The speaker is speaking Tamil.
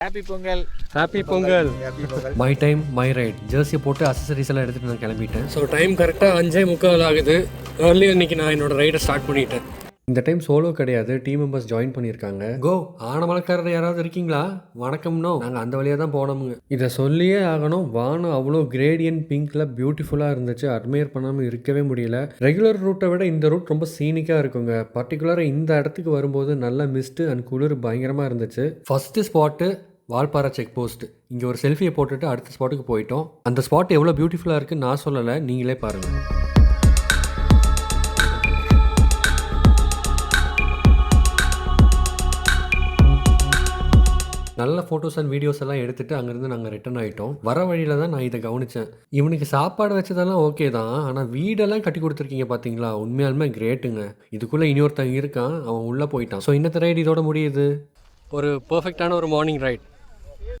Happy Pongal. Happy Pongal. My time my right. ஜெர்சியை போட்டு அசசரிஸ் எல்லாம் எடுத்துகிட்டு நான் கிளம்பிட்டேன். ஸோ டைம் கரெக்டாக 5:45 ஆகுது. ஏர்லியாக இன்றைக்கி நான் என்னோட ரைடை ஸ்டார்ட் பண்ணிட்டேன். இந்த டைம் சோலோ கிடையாது, டீம் மெம்பர்ஸ் ஜாயின் பண்ணியிருக்காங்க. கோ ஆனமலைக்காரர் யாராவது இருக்கீங்களா? வணக்கம்னோ, நாங்கள் அந்த வழியாக தான் போனோமுங்க. இதை சொல்லியே ஆகணும், வானம் அவ்வளோ கிரேடியன் பிங்க்ல பியூட்டிஃபுல்லாக இருந்துச்சு. அட்மையர் பண்ணாமல் இருக்கவே முடியல. ரெகுலர் ரூட்டை விட இந்த ரூட் ரொம்ப சீனிக்காக இருக்குங்க. பர்டிகுலராக இந்த இடத்துக்கு வரும்போது நல்ல மிஸ்ட்டு அண்ட் குளிர் பயங்கரமாக இருந்துச்சு. First spot Valparai check post. இங்கே ஒரு செல்ஃபியை போட்டுட்டு அடுத்த ஸ்பாட்டுக்கு போயிட்டோம். அந்த ஸ்பாட் எவ்வளோ பியூட்டிஃபுல்லாக இருக்குன்னு நான் சொல்லலை, நீங்களே பாருங்கள். நல்ல ஃபோட்டோஸ் அண்ட் வீடியோஸ் எல்லாம் எடுத்துகிட்டு அங்கேருந்து நாங்கள் ரிட்டர்ன் ஆகிட்டோம். வர வழியில் தான் நான் இதை கவனித்தேன். இவனுக்கு சாப்பாடு வச்சதெல்லாம் ஓகே தான், ஆனால் வீடெல்லாம் கட்டி கொடுத்துருக்கீங்க பார்த்தீங்களா, உண்மையாலுமே கிரேட்டுங்க. இதுக்குள்ளே இன்னொருத்தங்க இருக்கான், அவன் உள்ளே போயிட்டான். ஸோ இன்னத்த ரைடு இதோட முடியுது. ஒரு பர்ஃபெக்டான ஒரு மார்னிங் ரைட்.